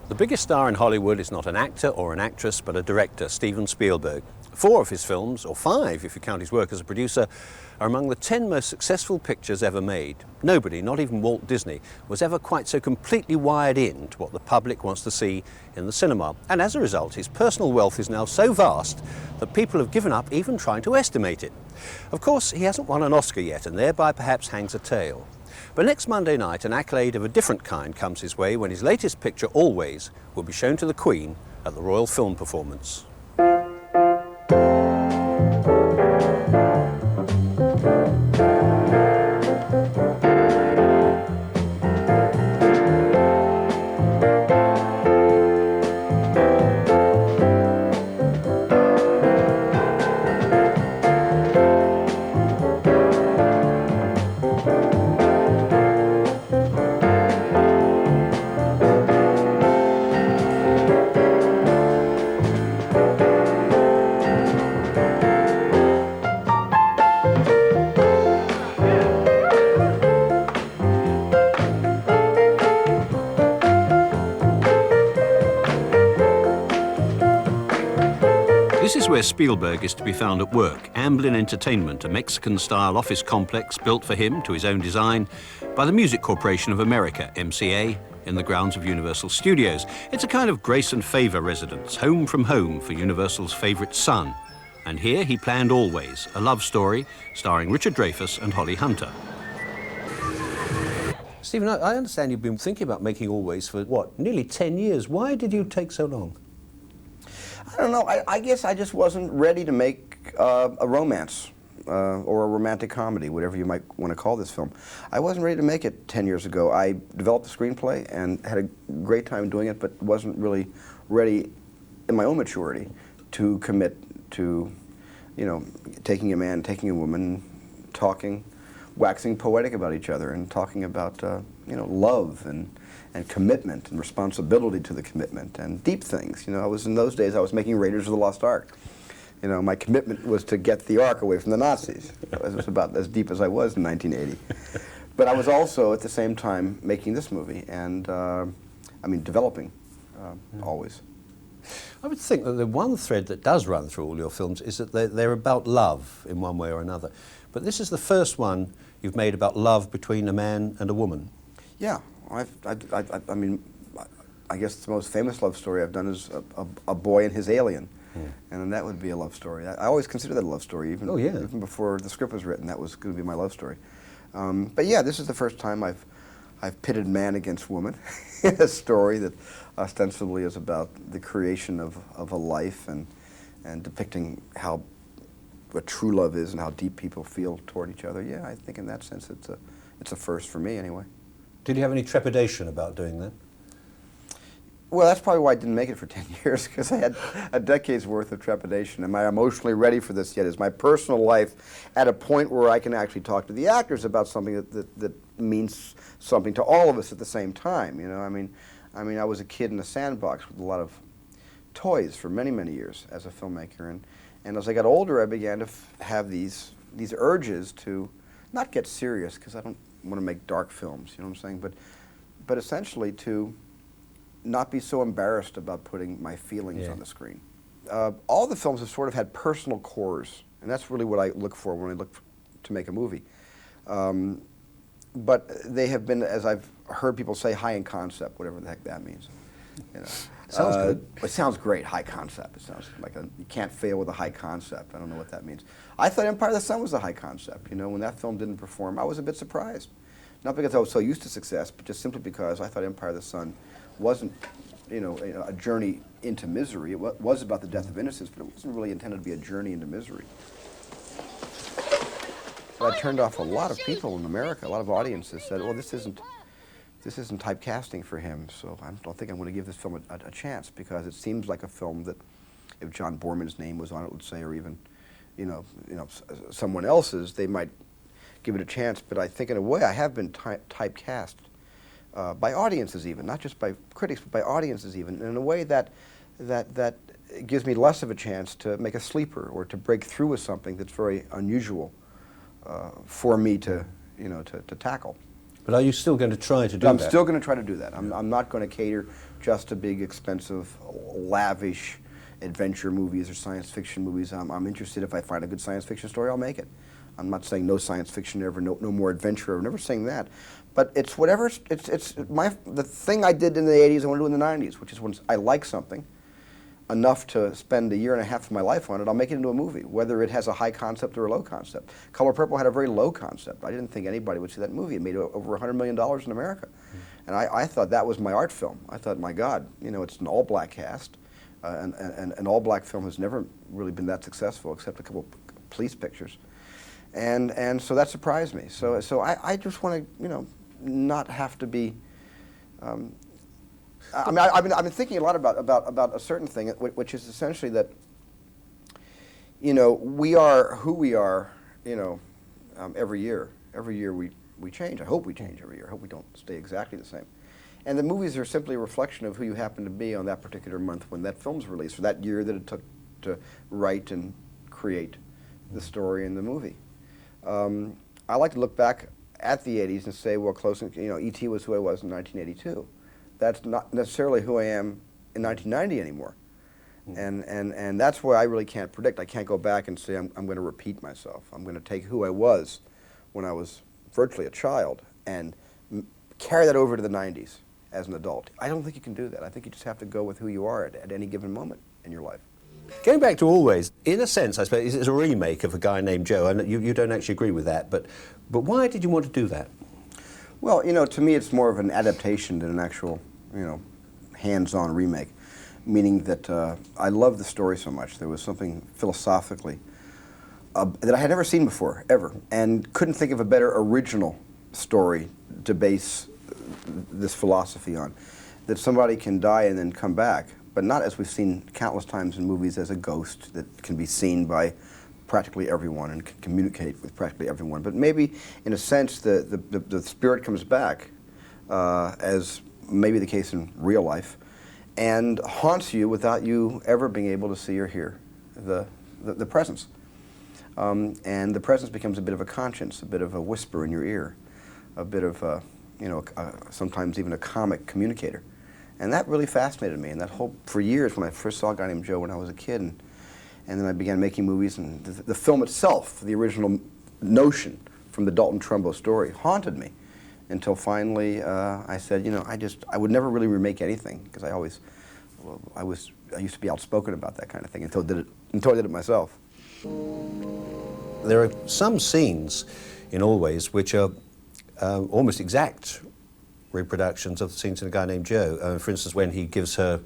The biggest star in Hollywood is not an actor or an actress, but a director, Steven Spielberg. 4 of his films, or 5 if you count his work as a producer, are among the 10 most successful pictures ever made. Nobody, not even Walt Disney, was ever quite so completely wired in to what the public wants to see in the cinema. And as a result, his personal wealth is now so vast that people have given up even trying to estimate it. Of course, he hasn't won an Oscar yet, and thereby perhaps hangs a tale. But next Monday night, an accolade of a different kind comes his way when his latest picture, Always, will be shown to the Queen at the Royal Film Performance. This is where Spielberg is to be found at work, Amblin Entertainment, a Mexican-style office complex built for him to his own design by the Music Corporation of America, MCA, in the grounds of Universal Studios. It's a kind of grace and favour residence, home from home for Universal's favourite son. And here he planned Always, a love story starring Richard Dreyfuss and Holly Hunter. Stephen, I understand you've been thinking about making Always for, what, nearly 10 years. Why did you take so long? I don't know. I guess I just wasn't ready to make a romance or a romantic comedy, whatever you might want to call this film. I wasn't ready to make it 10 years ago. I developed the screenplay and had a great time doing it, but wasn't really ready in my own maturity to commit to, you know, taking a man, taking a woman, talking, waxing poetic about each other and talking about, you know, love and commitment and responsibility to the commitment and deep things. You know, in those days I was making Raiders of the Lost Ark. You know, my commitment was to get the Ark away from the Nazis. It was about as deep as I was in 1980. But I was also at the same time making this movie and, I mean, developing Always. I would think that the one thread that does run through all your films is that they're about love in one way or another. But this is the first one you've made about love between a man and a woman. Yeah. I mean, I guess the most famous love story I've done is a boy and his alien, and that would be a love story. I always considered that a love story, even before the script was written. That was going to be my love story. But yeah, this is the first time I've pitted man against woman in a story that ostensibly is about the creation of a life and depicting what true love is and how deep people feel toward each other. Yeah, I think in that sense it's a first for me anyway. Did you have any trepidation about doing that? Well, that's probably why I didn't make it for 10 years, because I had a decade's worth of trepidation. Am I emotionally ready for this yet? Is my personal life at a point where I can actually talk to the actors about something that means something to all of us at the same time? You know, I mean, I was a kid in a sandbox with a lot of toys for many, many years as a filmmaker, and as I got older, I began to have these urges to not get serious, because I don't want to make dark films, you know what I'm saying? But essentially to not be so embarrassed about putting my feelings on the screen. All the films have sort of had personal cores, and that's really what I look for when I look to make a movie. But they have been, as I've heard people say, high in concept, whatever the heck that means. You know. Sounds good. It sounds great, high concept. It sounds like you can't fail with a high concept. I don't know what that means. I thought Empire of the Sun was a high concept. You know, when that film didn't perform, I was a bit surprised. Not because I was so used to success, but just simply because I thought Empire of the Sun wasn't, you know, a journey into misery. It was about the death of innocence, but it wasn't really intended to be a journey into misery. But I turned off a lot of people in America. A lot of audiences said, "Well, this isn't typecasting for him, so I don't think I'm going to give this film a chance, because it seems like a film that, if John Borman's name was on it, let's say, or even, you know, someone else's, they might give it a chance." But I think, in a way, I have been typecast by audiences, even not just by critics, but by audiences, even in a way that gives me less of a chance to make a sleeper or to break through with something that's very unusual for me to tackle. But are you still going to try to do I'm that? still going to try to do that. I'm not going to cater just to big, expensive, lavish adventure movies or science fiction movies. I'm interested, if I find a good science fiction story, I'll make it. I'm not saying no science fiction ever, no more adventure. I'm never saying that. But it's whatever. The thing I did in the '80s, I want to do in the '90s, which is when I like something enough to spend a year and a half of my life on it, I'll make it into a movie, whether it has a high concept or a low concept. Color Purple had a very low concept. I didn't think anybody would see that movie. It made over $100 million in America. And I thought that was my art film. I thought, my God, you know, it's an all-black cast. And an all-black film has never really been that successful, except a couple of police pictures. And so that surprised me. So I just want to, you know, not have to be. I mean, I've been thinking a lot about a certain thing, which is essentially that, you know, we are who we are, you know, every year. Every year we change. I hope we change every year. I hope we don't stay exactly the same. And the movies are simply a reflection of who you happen to be on that particular month when that film's released, or that year that it took to write and create the story in the movie. I like to look back at the '80s and say, well, you know, E.T. was who I was in 1982. That's not necessarily who I am in 1990 anymore. And that's why I really can't predict. I can't go back and say I'm going to repeat myself. I'm going to take who I was when I was virtually a child and carry that over to the 90s as an adult. I don't think you can do that. I think you just have to go with who you are at any given moment in your life. Going back to Always, in a sense, I suppose, it's a remake of A Guy Named Joe, and you don't actually agree with that, but why did you want to do that? Well, you know, to me it's more of an adaptation than an actual, you know, hands-on remake, meaning that I love the story so much. There was something philosophically that I had never seen before, ever, and couldn't think of a better original story to base this philosophy on. That somebody can die and then come back, but not, as we've seen countless times in movies, as a ghost that can be seen by practically everyone and can communicate with practically everyone. But maybe, in a sense, the spirit comes back, as may be the case in real life, and haunts you without you ever being able to see or hear the presence. And the presence becomes a bit of a conscience, a bit of a whisper in your ear, a bit of you know, sometimes even a comic communicator. And that really fascinated me. And that whole, for years, when I first saw A Guy Named Joe when I was a kid, and then I began making movies, and the film itself, the original notion from the Dalton Trumbo story, haunted me until finally I said, you know, I would never really remake anything, because I used to be outspoken about that kind of thing until I did it myself. There are some scenes in Always which are almost exact reproductions of the scenes in A Guy Named Joe. For instance, when he gives her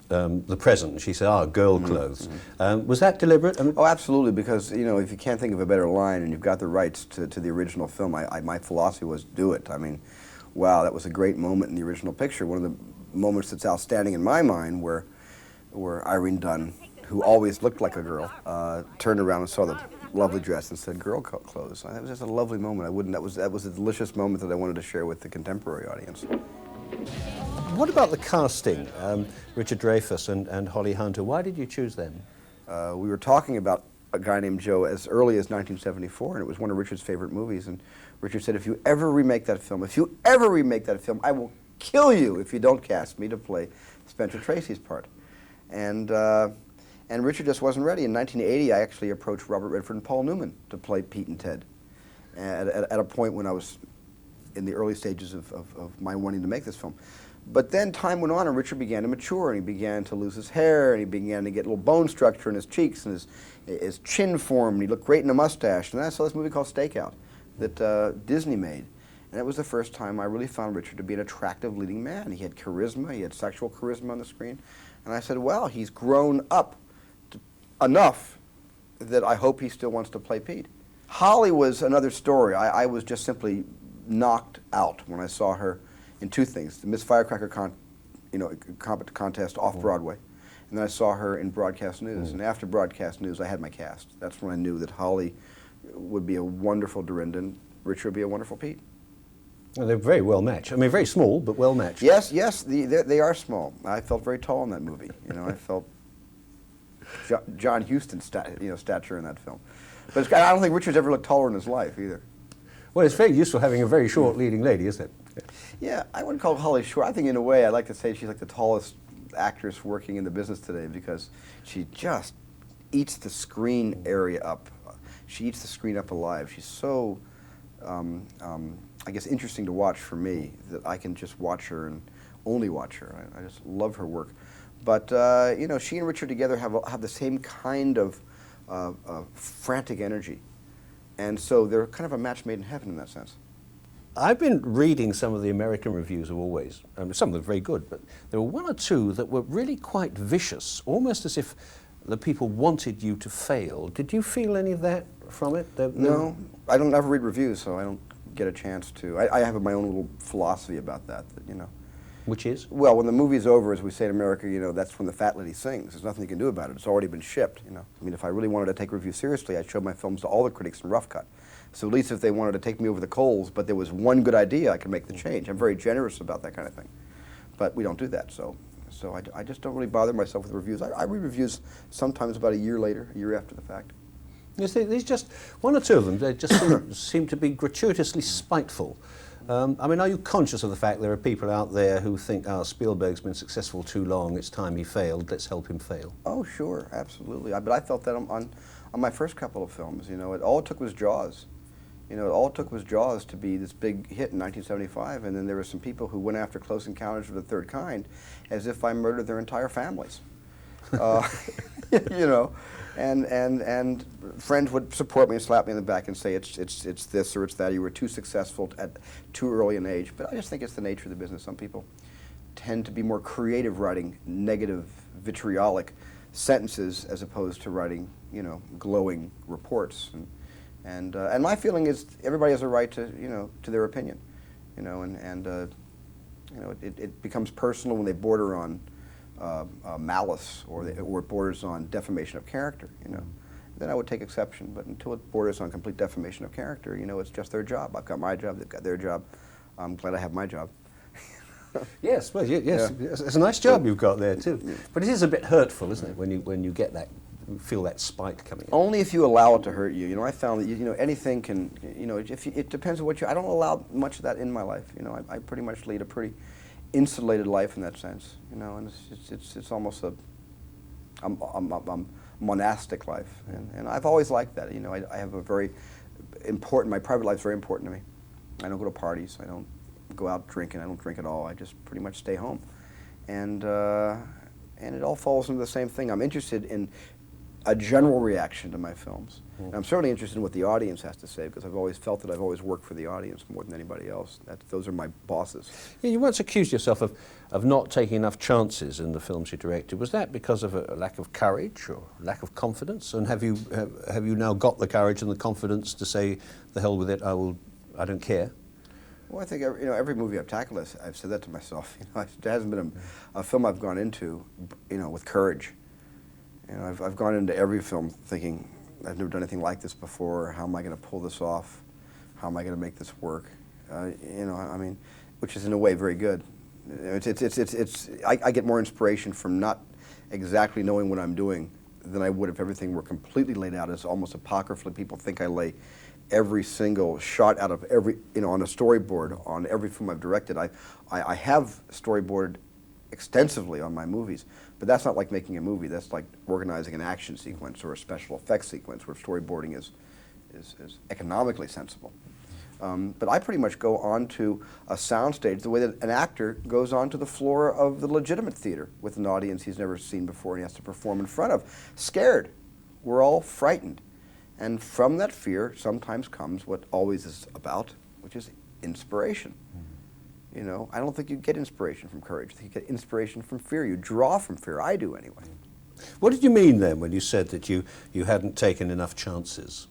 the present, she said, "Ah, girl clothes." Was that deliberate? Oh, absolutely, because, you know, if you can't think of a better line and you've got the rights to the original film, my philosophy was do it. I mean, wow, that was a great moment in the original picture. One of the moments that's outstanding in my mind where Irene Dunn, who always looked like a girl, turned around and saw the lovely dress and said, "Girl clothes." That was just a lovely moment. That was a delicious moment that I wanted to share with the contemporary audience. What about the casting? Richard Dreyfuss and Holly Hunter. Why did you choose them? We were talking about A Guy Named Joe as early as 1974, and it was one of Richard's favorite movies. And Richard said, "If you ever remake that film, I will kill you if you don't cast me to play Spencer Tracy's part." And Richard just wasn't ready. In 1980, I actually approached Robert Redford and Paul Newman to play Pete and Ted at a point when I was in the early stages of my wanting to make this film. But then time went on, and Richard began to mature, and he began to lose his hair, and he began to get a little bone structure in his cheeks, and his chin formed, and he looked great in a mustache. And then I saw this movie called Stakeout that Disney made. And it was the first time I really found Richard to be an attractive leading man. He had charisma, he had sexual charisma on the screen. And I said, well, he's grown up enough that I hope he still wants to play Pete. Holly was another story. I was just simply knocked out when I saw her in two things: the Miss Firecracker contest off Broadway, and then I saw her in Broadcast News. And after Broadcast News, I had my cast. That's when I knew that Holly would be a wonderful Dorinda and Richard would be a wonderful Pete. Well, they're very well matched. I mean, very small, but well matched. Yes, they are small. I felt very tall in that movie. You know, I felt John Huston stature in that film. But I don't think Richard's ever looked taller in his life either. Well, it's very useful having a very short leading lady, isn't it? Yeah, I wouldn't call Holly short. I think in a way I'd like to say she's like the tallest actress working in the business today because she just eats the screen area up. She eats the screen up alive. She's so, I guess, interesting to watch for me that I can just watch her and only watch her. I just love her work. But, you know, she and Richard together have the same kind of frantic energy. And so they're kind of a match made in heaven in that sense. I've been reading some of the American reviews of Always. Some of them very good, but there were one or two that were really quite vicious, almost as if the people wanted you to fail. Did you feel any of that from it? No, I don't ever read reviews, so I don't get a chance to. I have my own little philosophy about that, you know. Which is? Well, when the movie's over, as we say in America, you know, that's when the fat lady sings. There's nothing you can do about it. It's already been shipped, you know. I mean, if I really wanted to take reviews seriously, I'd show my films to all the critics in rough cut. So at least if they wanted to take me over the coals, but there was one good idea, I could make the change. I'm very generous about that kind of thing. But we don't do that, so I just don't really bother myself with reviews. I read reviews sometimes about a year later, a year after the fact. You see, these just, one or two of them, they just seem to be gratuitously spiteful. I mean, are you conscious of the fact there are people out there who think, oh, Spielberg's been successful too long, it's time he failed, let's help him fail? Oh, sure, absolutely. But I felt that on my first couple of films, you know, all it took was Jaws. You know, all it took was Jaws to be this big hit in 1975, and then there were some people who went after Close Encounters of the Third Kind as if I murdered their entire families. You know, and friends would support me and slap me in the back and say it's this or it's that. You were too successful at too early an age. But I just think it's the nature of the business. Some people tend to be more creative writing negative, vitriolic sentences as opposed to writing, you know, glowing reports. And my feeling is everybody has a right to, you know, to their opinion, you know, and you know, it becomes personal when they border on malice or it borders on defamation of character, you know. Then I would take exception, but until it borders on complete defamation of character, you know, it's just their job. I've got my job, they've got their job. I'm glad I have my job. Yes, well, yes, yeah. It's a nice job you've got there too. But it is a bit hurtful, isn't it, when you get that, feel that spite coming in? Only if you allow it to hurt you. You know, I found that, you know, anything can, you know, it depends on what you, I don't allow much of that in my life. You know, I pretty much lead a pretty insulated life in that sense, you know, and it's almost a monastic life, and I've always liked that. You know, I have a very important, my private life is very important to me. I don't go to parties, I don't go out drinking, I don't drink at all, I just pretty much stay home. And it all falls into the same thing. I'm interested in a general reaction to my films. And I'm certainly interested in what the audience has to say, because I've always felt that I've always worked for the audience more than anybody else. Those are my bosses. Yeah, you once accused yourself of not taking enough chances in the films you directed. Was that because of a lack of courage or lack of confidence? And have you now got the courage and the confidence to say, the hell with it, I don't care? Well, I think every movie I've tackled, I've said that to myself. You know, there hasn't been a film I've gone into, you know, with courage. You know, I've gone into every film thinking, I've never done anything like this before. How am I going to pull this off? How am I going to make this work? You know, I mean, which is in a way very good. I get more inspiration from not exactly knowing what I'm doing than I would if everything were completely laid out. It's almost apocryphally. People think I lay every single shot out of every, you know, on a storyboard on every film I've directed. I have storyboarded extensively on my movies, but that's not like making a movie. That's like organizing an action sequence or a special effects sequence where storyboarding is economically sensible. But I pretty much go onto a soundstage the way that an actor goes onto the floor of the legitimate theater with an audience he's never seen before and he has to perform in front of. Scared. We're all frightened. And from that fear sometimes comes what always is about, which is inspiration. You know, I don't think you get inspiration from courage. I think you get inspiration from fear. You draw from fear. I do anyway. What did you mean then when you said that you hadn't taken enough chances?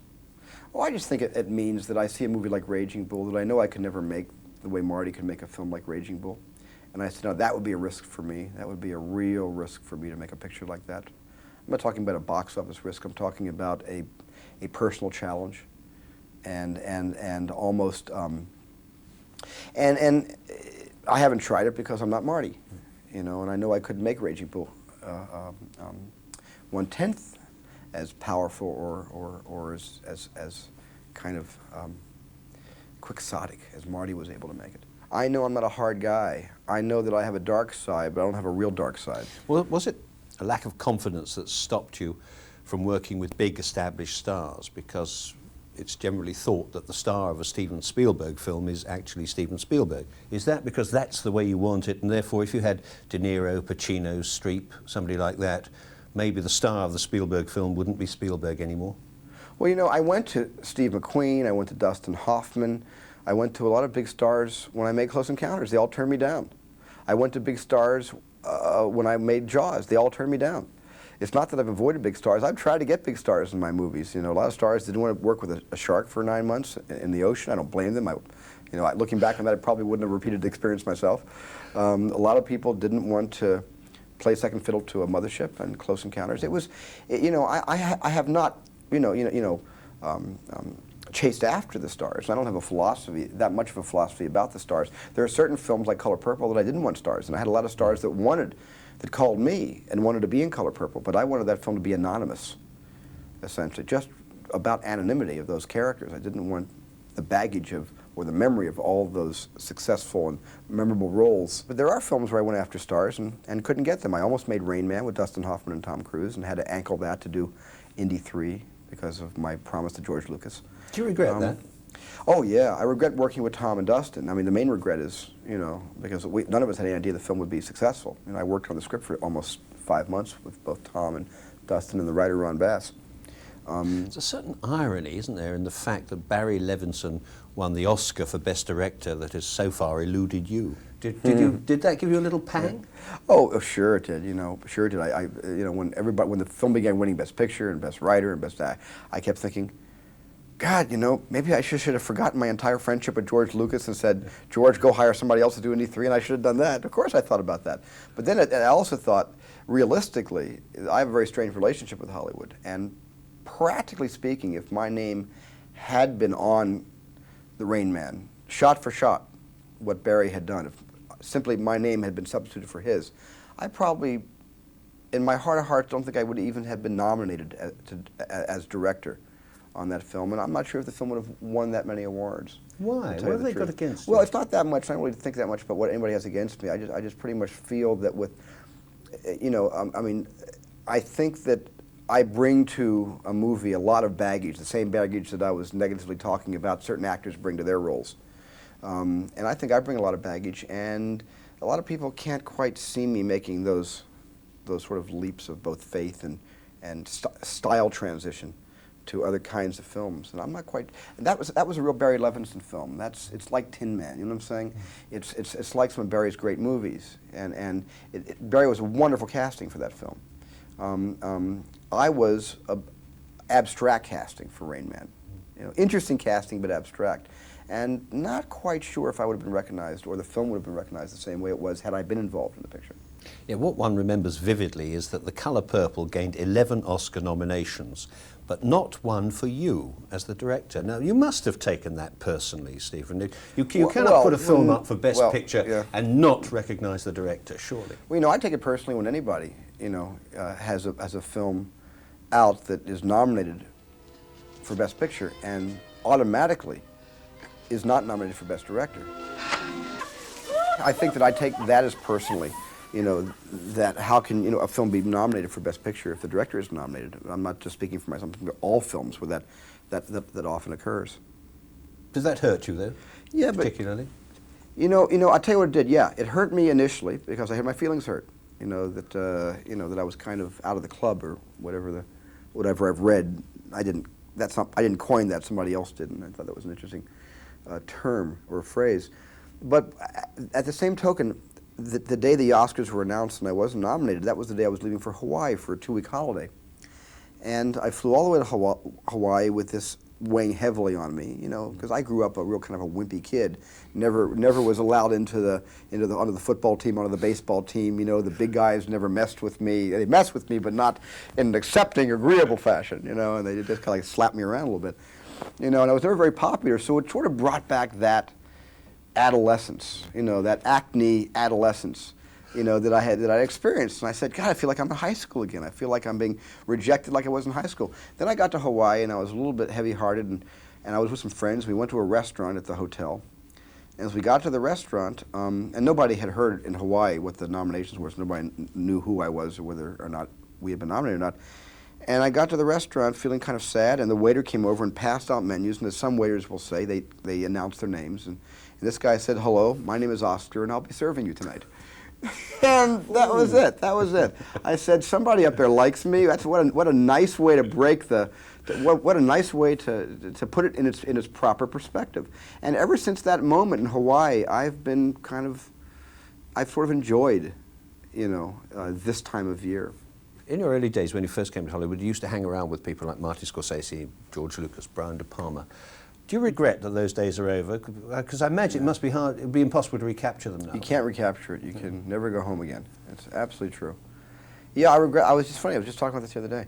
Oh, I just think it means that I see a movie like Raging Bull that I know I could never make the way Marty could make a film like Raging Bull. And I said, no, that would be a risk for me. That would be a real risk for me to make a picture like that. I'm not talking about a box office risk. I'm talking about a personal challenge and almost and I haven't tried it because I'm not Marty, you know, and I know I couldn't make Raging Bull 1/10 as powerful or as kind of quixotic as Marty was able to make it. I know I'm not a hard guy. I know that I have a dark side, but I don't have a real dark side. Well, was it a lack of confidence that stopped you from working with big established stars? Because it's generally thought that the star of a Steven Spielberg film is actually Steven Spielberg. Is that because that's the way you want it, and therefore if you had De Niro, Pacino, Streep, somebody like that, maybe the star of the Spielberg film wouldn't be Spielberg anymore? Well, you know, I went to Steve McQueen, I went to Dustin Hoffman, I went to a lot of big stars when I made Close Encounters. They all turned me down. I went to big stars when I made Jaws. They all turned me down. It's not that I've avoided big stars. I've tried to get big stars in my movies. You know, a lot of stars didn't want to work with a shark for 9 months in the ocean. I don't blame them. Looking back on that, I probably wouldn't have repeated the experience myself. A lot of people didn't want to play second fiddle to a mothership and Close Encounters. I have not, chased after the stars. I don't have that much of a philosophy about the stars. There are certain films like Color Purple that I didn't want stars, and I had a lot of stars that called me and wanted to be in Color Purple, but I wanted that film to be anonymous, essentially, just about anonymity of those characters. I didn't want the baggage or the memory of all those successful and memorable roles. But there are films where I went after stars and couldn't get them. I almost made Rain Man with Dustin Hoffman and Tom Cruise and had to ankle that to do Indy 3 because of my promise to George Lucas. Do you regret that? Oh yeah, I regret working with Tom and Dustin. I mean, the main regret is, because none of us had any idea the film would be successful. I worked on the script for almost 5 months with both Tom and Dustin and the writer Ron Bass. There's a certain irony, isn't there, in the fact that Barry Levinson won the Oscar for Best Director that has so far eluded you. Did that give you a little pang? Yeah. Oh, sure it did. Sure it did. When the film began winning Best Picture and Best Writer and Best Actor, I kept thinking, God, maybe I should have forgotten my entire friendship with George Lucas and said, George, go hire somebody else to do Indy 3, and I should have done that. Of course I thought about that. But then I also thought, realistically, I have a very strange relationship with Hollywood, and practically speaking, if my name had been on The Rain Man, shot for shot, what Barry had done, if simply my name had been substituted for his, I probably, in my heart of hearts, don't think I would even have been nominated as director on that film, and I'm not sure if the film would have won that many awards. Why? What have they got against you? Well, it's not that much. I don't really think that much about what anybody has against me. I just pretty much feel that with, I think that I bring to a movie a lot of baggage, the same baggage that I was negatively talking about certain actors bring to their roles. And I think I bring a lot of baggage, and a lot of people can't quite see me making those sort of leaps of both faith and style transition to other kinds of films, and I'm not quite. And that was a real Barry Levinson film. It's like Tin Man. You know what I'm saying? It's like some of Barry's great movies, and Barry was a wonderful casting for that film. I was abstract casting for Rain Man. Interesting casting, but abstract, and not quite sure if I would have been recognized or the film would have been recognized the same way it was had I been involved in the picture. Yeah, what one remembers vividly is that The Color Purple gained 11 Oscar nominations, but not one for you as the director. Now, you must have taken that personally, Stephen. You cannot put a film up for Best Picture and not recognize the director, surely. Well, I take it personally when anybody, has a film out that is nominated for Best Picture and automatically is not nominated for Best Director. I think that I take that as personally. That how can a film be nominated for Best Picture if the director is nominated? I'm not just speaking for myself. I'm speaking for all films where that often occurs. Does that hurt you though? Yeah, particularly. But I'll tell you what it did. Yeah, it hurt me initially because I had my feelings hurt. That I was kind of out of the club or whatever I've read. I didn't coin that. Somebody else did, and I thought that was an interesting term or phrase. But at the same token, the day the Oscars were announced and I wasn't nominated, that was the day I was leaving for Hawaii for a 2-week holiday. And I flew all the way to Hawaii with this weighing heavily on me, because I grew up a real kind of a wimpy kid. Never was allowed onto the football team, onto the baseball team. The big guys never messed with me. They messed with me, but not in an accepting, agreeable fashion, and they just kind of slapped me around a little bit. And I was never very popular, so it sort of brought back that adolescence, that acne adolescence, that I experienced. And I said, God, I feel like I'm in high school again. I feel like I'm being rejected like I was in high school. Then I got to Hawaii and I was a little bit heavy-hearted and I was with some friends. We went to a restaurant at the hotel. And as we got to the restaurant, and nobody had heard in Hawaii what the nominations were, so nobody knew who I was or whether or not we had been nominated or not. And I got to the restaurant feeling kind of sad, and the waiter came over and passed out menus, and as some waiters will say, they announce their names. And this guy said, "Hello, my name is Oscar, and I'll be serving you tonight." And that was it. That was it. I said, somebody up there likes me. That's what a nice way to break the. What a nice way to put it in its proper perspective. And ever since that moment in Hawaii, I've sort of enjoyed, this time of year. In your early days, when you first came to Hollywood, you used to hang around with people like Martin Scorsese, George Lucas, Brian De Palma. Do you regret that those days are over? Because I imagine it must be hard, it'd be impossible to recapture them now. You can't recapture it. You can never go home again. It's absolutely true. Yeah, I regret. I was just talking about this the other day.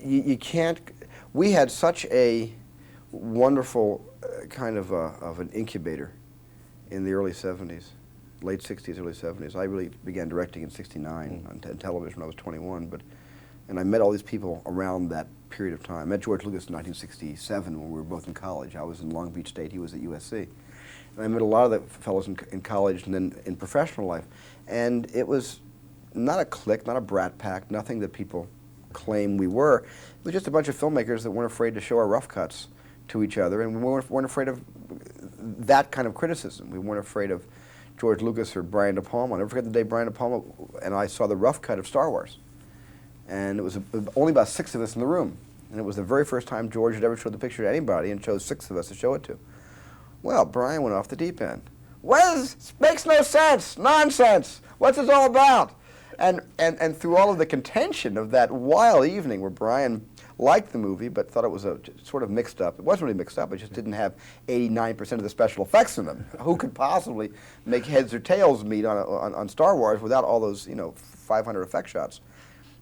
You can't. We had such a wonderful kind of an incubator in the early 70s, late 60s, early 70s. I really began directing in '69 on television when I was 21, and I met all these people around that period of time. I met George Lucas in 1967 when we were both in college. I was in Long Beach State, he was at USC. And I met a lot of the fellows in college and then in professional life. And it was not a clique, not a brat pack, nothing that people claim we were. It was just a bunch of filmmakers that weren't afraid to show our rough cuts to each other, and we weren't afraid of that kind of criticism. We weren't afraid of George Lucas or Brian De Palma. I'll never forget the day Brian De Palma and I saw the rough cut of Star Wars. And it was only about 6 of us in the room. And it was the very first time George had ever showed the picture to anybody and chose 6 of us to show it to. Well, Brian went off the deep end. This makes no sense, nonsense. What's this all about? And through all of the contention of that wild evening where Brian liked the movie but thought it was sort of mixed up. It wasn't really mixed up, it just didn't have 89% of the special effects in them. Who could possibly make heads or tails meet on Star Wars without all those 500 effect shots?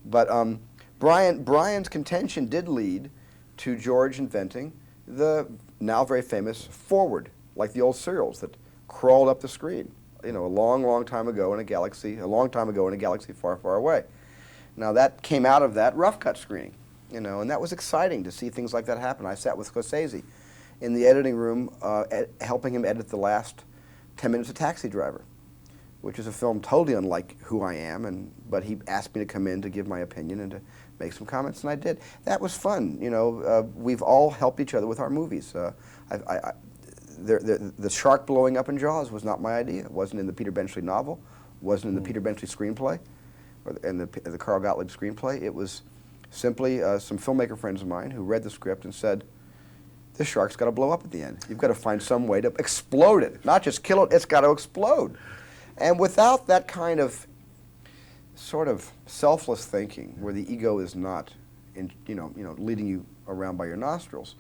But Brian's contention did lead to George inventing the now very famous forward, like the old serials that crawled up the screen, a long, long time ago in a galaxy far, far away. Now that came out of that rough cut screening, and that was exciting to see things like that happen. I sat with Scorsese in the editing room, helping him edit the last 10 minutes of Taxi Driver, which is a film totally unlike who I am, but he asked me to come in to give my opinion and to make some comments, and I did. That was fun. We've all helped each other with our movies. The shark blowing up in Jaws was not my idea. It wasn't in the Peter Benchley novel, wasn't in the Peter Benchley screenplay, or in the Carl Gottlieb screenplay. It was simply some filmmaker friends of mine who read the script and said, this shark's got to blow up at the end. You've got to find some way to explode it, not just kill it, it's got to explode. And without that kind of sort of selfless thinking, where the ego is not, leading you around by your nostrils,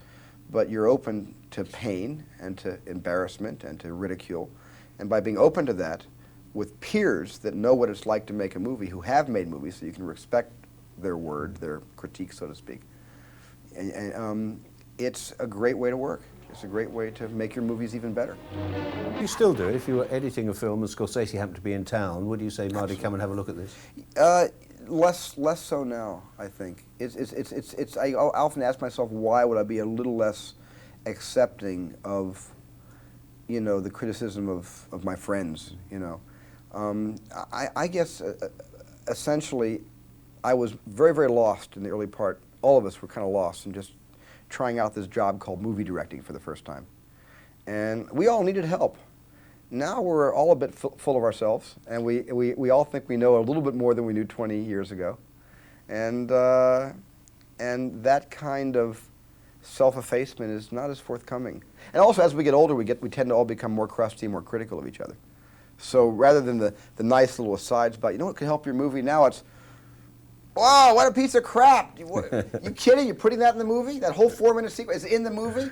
but you're open to pain and to embarrassment and to ridicule, and by being open to that, with peers that know what it's like to make a movie, who have made movies, so you can respect their word, their critique, so to speak. And it's a great way to work. It's a great way to make your movies even better. You still do it. If you were editing a film and Scorsese happened to be in town, would you say, Marty, come and have a look at this? Less so now, I think. I often ask myself, why would I be a little less accepting of, the criticism of my friends, I guess, essentially, I was very, very lost in the early part. All of us were kind of lost in just trying out this job called movie directing for the first time. And we all needed help. Now we're all a bit full of ourselves, and we all think we know a little bit more than we knew 20 years ago. And that kind of self-effacement is not as forthcoming. And also, as we get older, we tend to all become more crusty, more critical of each other. So rather than the nice little asides about, what could help your movie, now it's, wow, what a piece of crap. You kidding? You're putting that in the movie? That whole 4-minute sequence is in the movie?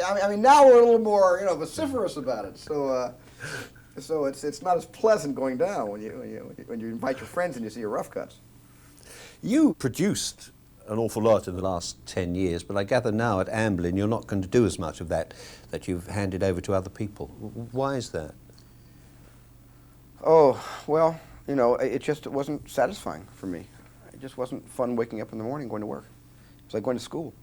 I mean, now we're a little more, vociferous about it. So it's not as pleasant going down when you invite your friends and you see your rough cuts. You produced an awful lot in the last 10 years, but I gather now at Amblin you're not going to do as much of that you've handed over to other people. Why is that? Oh, well, it wasn't satisfying for me. It just wasn't fun waking up in the morning going to work. It was like going to school.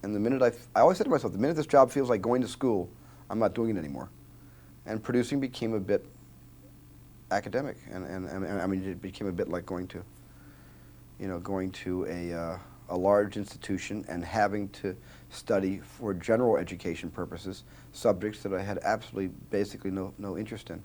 And the minute I always said to myself, the minute this job feels like going to school, I'm not doing it anymore. And producing became a bit academic, and I mean, it became a bit like going to, going to a large institution and having to study for general education purposes subjects that I had absolutely, basically no interest in.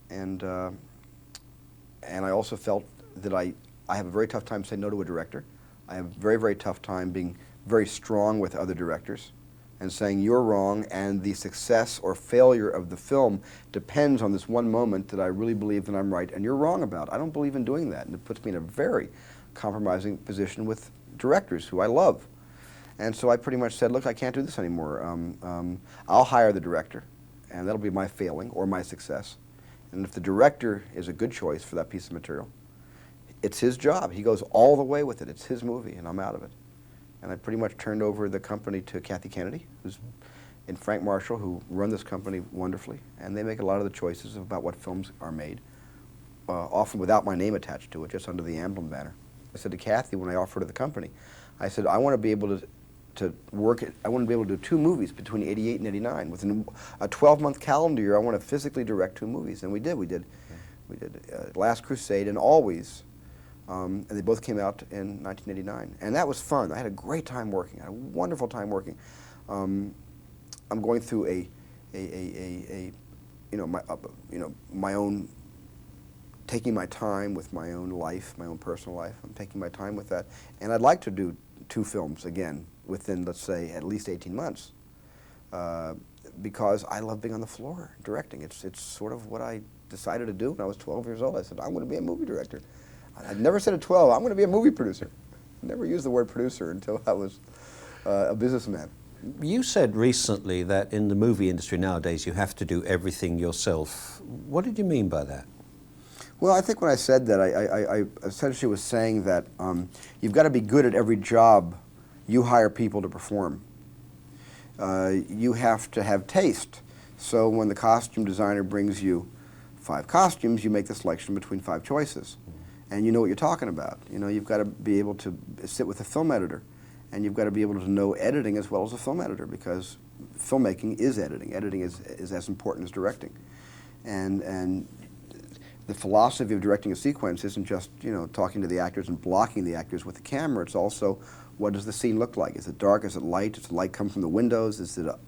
And I also felt that I have a very tough time saying no to a director. I have a very tough time being very strong with other directors and saying you're wrong, and the success or failure of the film depends on this one moment that I really believe that I'm right and you're wrong about. I don't believe in doing that, and it puts me in a very compromising position with directors who I love. And so I pretty much said, look, I can't do this anymore. I'll hire the director, and that'll be my failing or my success. And if the director is a good choice for that piece of material, it's his job. He goes all the way with it. It's his movie, and I'm out of it. And I pretty much turned over the company to Kathy Kennedy, and Frank Marshall, who run this company wonderfully, and they make a lot of the choices about what films are made, often without my name attached to it, just under the Amblin banner. I said to Kathy when I offered her the company, I said, I want to be able to work, I want to be able to do 2 movies between '88 and '89. Within a 12-month calendar year, I want to physically direct 2 movies, and we did. We did Last Crusade and Always. And they both came out in 1989, and that was fun. I had a great time working. I had a wonderful time working. I'm going through my own, taking my time with my own life, my own personal life. I'm taking my time with that, and I'd like to do 2 films again within, let's say, at least 18 months, because I love being on the floor directing. It's sort of what I decided to do when I was 12 years old. I said, I'm going to be a movie director. I'd never said at 12, I'm going to be a movie producer. I never used the word producer until I was a businessman. You said recently that in the movie industry nowadays you have to do everything yourself. What did you mean by that? Well, I think when I said that, I essentially was saying that you've got to be good at every job you hire people to perform. You have to have taste. So when the costume designer brings you 5 costumes, you make the selection between 5 choices. And you know what you're talking about. You've got to be able to sit with a film editor, and you've got to be able to know editing as well as a film editor, because filmmaking is editing. Editing is as important as directing. And the philosophy of directing a sequence isn't just, talking to the actors and blocking the actors with the camera. It's also, what does the scene look like? Is it dark? Is it light? Does the light come from the windows? Is it a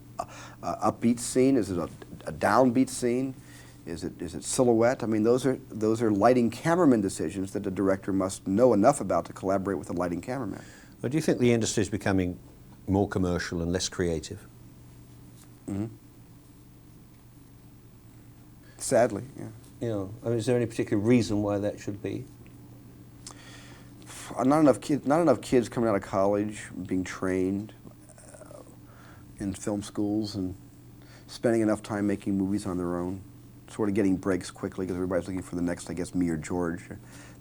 upbeat scene? Is it a downbeat scene? Is it silhouette? I mean, those are lighting cameraman decisions that the director must know enough about to collaborate with the lighting cameraman. Well, do you think the industry is becoming more commercial and less creative? Mm-hmm. Sadly, yeah. I mean, is there any particular reason why that should be? Not enough kids coming out of college being trained in film schools and spending enough time making movies on their own. Sort of getting breaks quickly because everybody's looking for the next, I guess, me or George.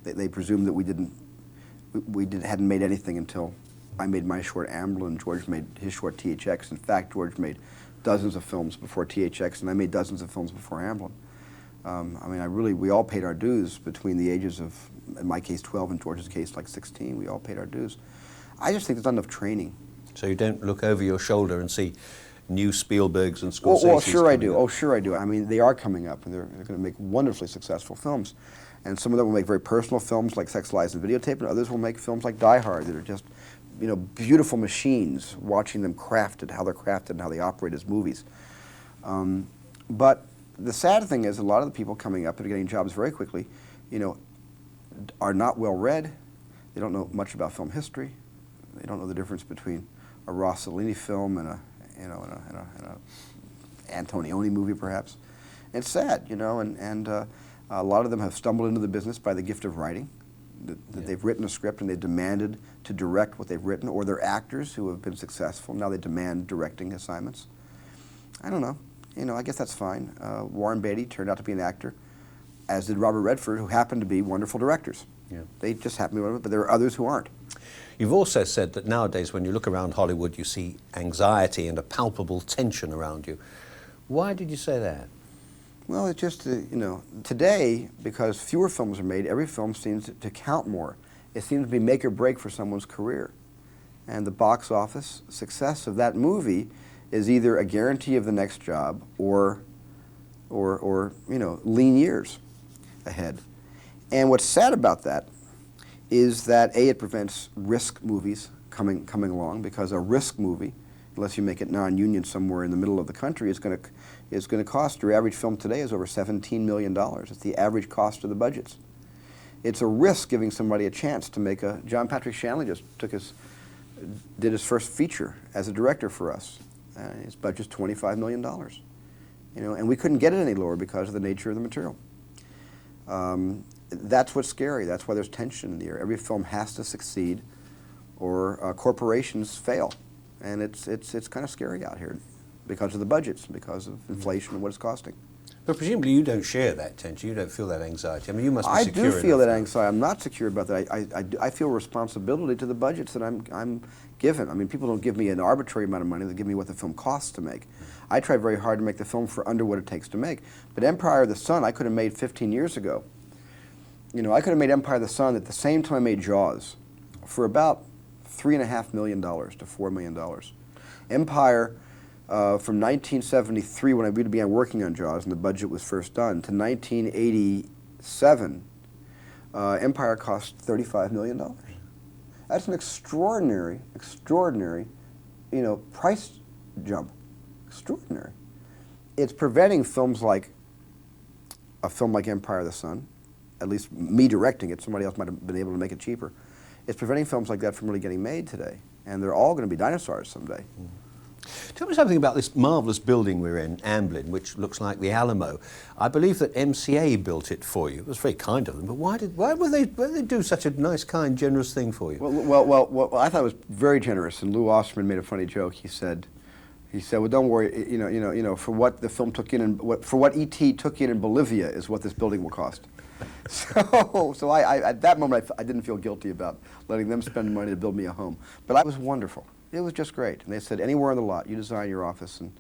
They presumed that we hadn't made anything until I made my short Amblin. George made his short THX. In fact, George made dozens of films before THX, and I made dozens of films before Amblin. I mean, we all paid our dues between the ages of, in my case, 12, and George's case, like 16. We all paid our dues. I just think there's not enough training. So you don't look over your shoulder and see new Spielbergs and Scorsese's? Well, sure I do. Oh, sure I do. I mean, they are coming up, and they're going to make wonderfully successful films. And some of them will make very personal films like Sex, Lies, and Videotape, and others will make films like Die Hard that are just, beautiful machines, watching them crafted, how they're crafted and how they operate as movies. But the sad thing is a lot of the people coming up that are getting jobs very quickly, are not well read. They don't know much about film history. They don't know the difference between a Rossellini film and a Antonioni movie, perhaps. And it's sad, and a lot of them have stumbled into the business by the gift of writing. They've written a script and they've demanded to direct what they've written, or they're actors who have been successful. Now they demand directing assignments. I don't know. I guess that's fine. Warren Beatty turned out to be an actor, as did Robert Redford, who happened to be wonderful directors. Yeah. They just happen to be wonderful, but there are others who aren't. You've also said that nowadays when you look around Hollywood you see anxiety and a palpable tension around you. Why did you say that? Well, it's just, today, because fewer films are made, every film seems to count more. It seems to be make or break for someone's career. And the box office success of that movie is either a guarantee of the next job or lean years ahead. And what's sad about that is that it prevents risk movies coming along, because a risk movie, unless you make it non-union somewhere in the middle of the country, is going to cost, your average film today is over $17 million. It's the average cost of the budgets. It's a risk giving somebody a chance to make a. John Patrick Shanley just did his first feature as a director for us. His budget's $25 million. And we couldn't get it any lower because of the nature of the material. That's what's scary. That's why there's tension in the air. Every film has to succeed, or corporations fail, and it's kind of scary out here because of the budgets, because of inflation and what it's costing. But presumably you don't share that tension. You don't feel that anxiety. I mean, you must be I secure. do feel that anxiety. I'm not secure about that. I feel responsibility to the budgets that I'm given. I mean, people don't give me an arbitrary amount of money. They give me what the film costs to make. I try very hard to make the film for under what it takes to make. But Empire of the Sun, I could have made 15 years ago. I could have made Empire of the Sun at the same time I made Jaws for about $3.5 million to $4 million. Empire, from 1973, when I really began working on Jaws and the budget was first done, to 1987, Empire cost $35 million. That's an extraordinary, price jump. Extraordinary. It's preventing films like a film like Empire of the Sun, at least me directing it, somebody else might have been able to make it cheaper. It's preventing films like that from really getting made today. And they're all going to be dinosaurs someday. Tell me something about this marvellous building we're in, Amblin, which looks like the Alamo. I believe that MCA built it for you. It was very kind of them, but why would they do such a nice, kind, generous thing for you? Well, I thought it was very generous, and Lou Osterman made a funny joke. He said, well, don't worry, for what the film took in, and for what E.T. took in Bolivia is what this building will cost. So I at that moment, I didn't feel guilty about letting them spend money to build me a home. But it was wonderful. It was just great. And they said, anywhere on the lot, you design your office. And,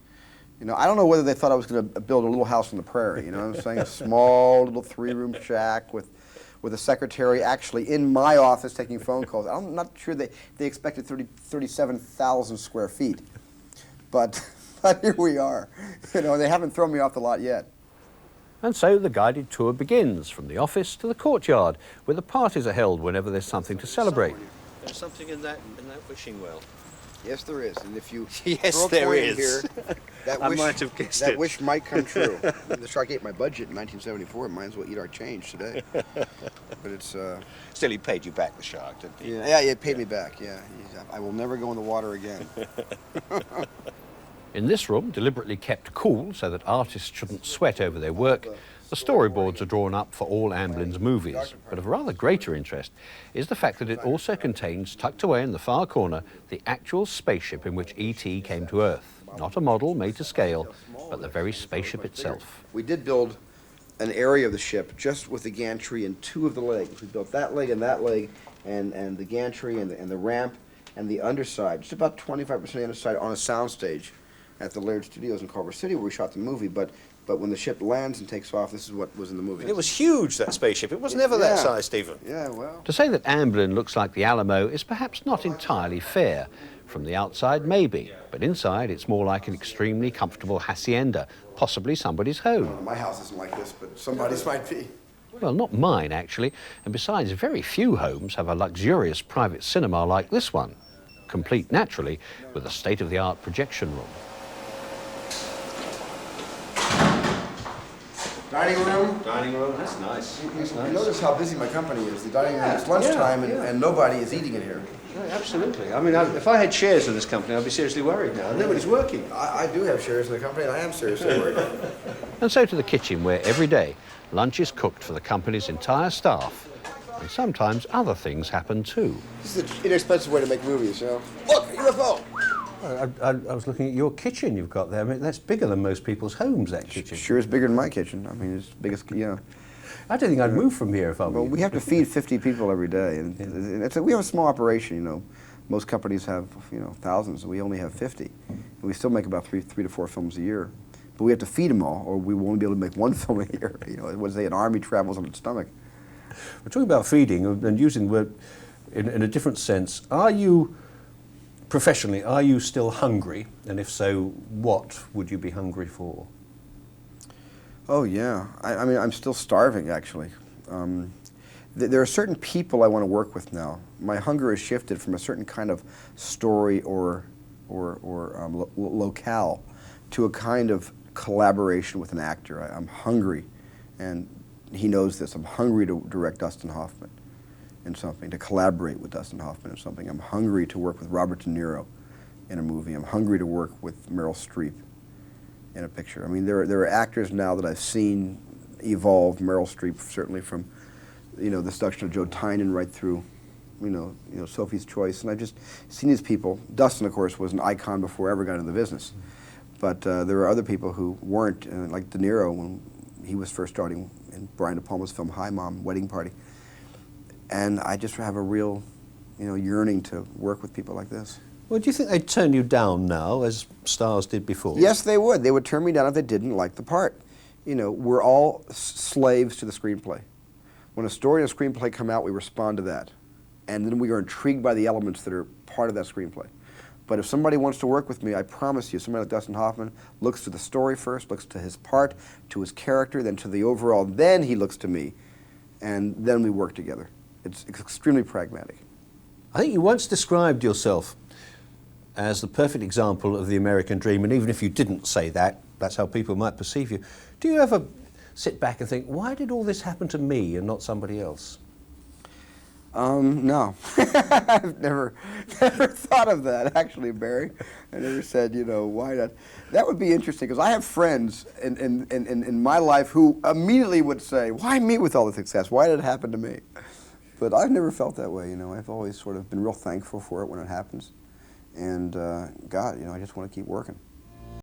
I don't know whether they thought I was going to build a little house on the prairie. I'm saying a small little 3-room shack with a secretary actually in my office taking phone calls. I'm not sure they expected 37,000 square feet. But here we are. They haven't thrown me off the lot yet. And so the guided tour begins, from the office to the courtyard, where the parties are held whenever there's something to celebrate. There's something in that wishing well. Yes, there is. And if you yes, throw a there coin is. Here, I might have guessed that it. wish might come true. The Shark ate my budget in 1974. Might as well eat our change today. But it's... Still, he paid you back, the shark, didn't he? Yeah, it paid me back, yeah. I will never go in the water again. In this room, deliberately kept cool so that artists shouldn't sweat over their work, the storyboards are drawn up for all Amblin's movies. But of rather greater interest is the fact that it also contains, tucked away in the far corner, the actual spaceship in which E.T. came to Earth. Not a model made to scale, but the very spaceship itself. We did build an area of the ship just with the gantry and 2 of the legs. We built that leg, and the gantry and the ramp and the underside, just about 25% of the underside on a soundstage at the Laird Studios in Culver City, where we shot the movie. But when the ship lands and takes off, this is what was in the movie. It was huge, that spaceship. It was never that size, Stephen. Yeah, well. To say that Amblin looks like the Alamo is perhaps not entirely fair. From the outside, maybe, but inside it's more like an extremely comfortable hacienda, possibly somebody's home. My house isn't like this, but somebody's might be. Well, not mine, actually. And besides, very few homes have a luxurious private cinema like this one, complete, naturally, with a state-of-the-art projection room. Dining room. Dining room, that's nice. You notice how busy my company is. The dining room, it's lunchtime, and nobody is eating in here. Yeah, absolutely. I mean, if I had shares in this company, I'd be seriously worried now. Nobody's working. I do have shares in the company, and I am seriously worried. And so to the kitchen, where every day lunch is cooked for the company's entire staff. And sometimes other things happen too. This is an inexpensive way to make movies, Look, UFO! I was looking at your kitchen you've got there. I mean, that's bigger than most people's homes, that kitchen. Sure is bigger than my kitchen. I mean, it's big as, I don't think I'd move from here if I were Well, you. we have to feed 50 people every day. And we have a small operation, Most companies have, thousands, and we only have 50. And we still make about three to four films a year. But we have to feed them all, or we won't be able to make one film a year. What they say, an army travels on its stomach. We're talking about feeding and using the word in a different sense. Are you Professionally, are you still hungry? And if so, what would you be hungry for? Oh yeah, I mean I'm still starving actually. There are certain people I want to work with now. My hunger has shifted from a certain kind of story or locale to a kind of collaboration with an actor. I'm hungry, and he knows this. I'm hungry to direct Dustin Hoffman in something, to collaborate with Dustin Hoffman in something. I'm hungry to work with Robert De Niro in a movie. I'm hungry to work with Meryl Streep in a picture. I mean, there are actors now that I've seen evolve. Meryl Streep, certainly from, the seduction of Joe Tynan right through, Sophie's Choice, and I've just seen these people. Dustin, of course, was an icon before I ever got into the business, but there are other people who weren't, like De Niro when he was first starting in Brian De Palma's film Hi Mom, Wedding Party, and I just have a real, yearning to work with people like this. Well, do you think they'd turn you down now, as stars did before? Yes, they would. They would turn me down if they didn't like the part. We're all slaves to the screenplay. When a story and a screenplay come out, we respond to that. And then we are intrigued by the elements that are part of that screenplay. But if somebody wants to work with me, I promise you, somebody like Dustin Hoffman looks to the story first, looks to his part, to his character, then to the overall, then he looks to me, and then we work together. It's extremely pragmatic. I think you once described yourself as the perfect example of the American dream, and even if you didn't say that, that's how people might perceive you. Do you ever sit back and think, why did all this happen to me and not somebody else? No. I've never thought of that, actually, Barry. I never said, why not? That would be interesting, because I have friends in my life who immediately would say, why me with all the success? Why did it happen to me? But I've never felt that way, I've always sort of been real thankful for it when it happens. And God, I just want to keep working.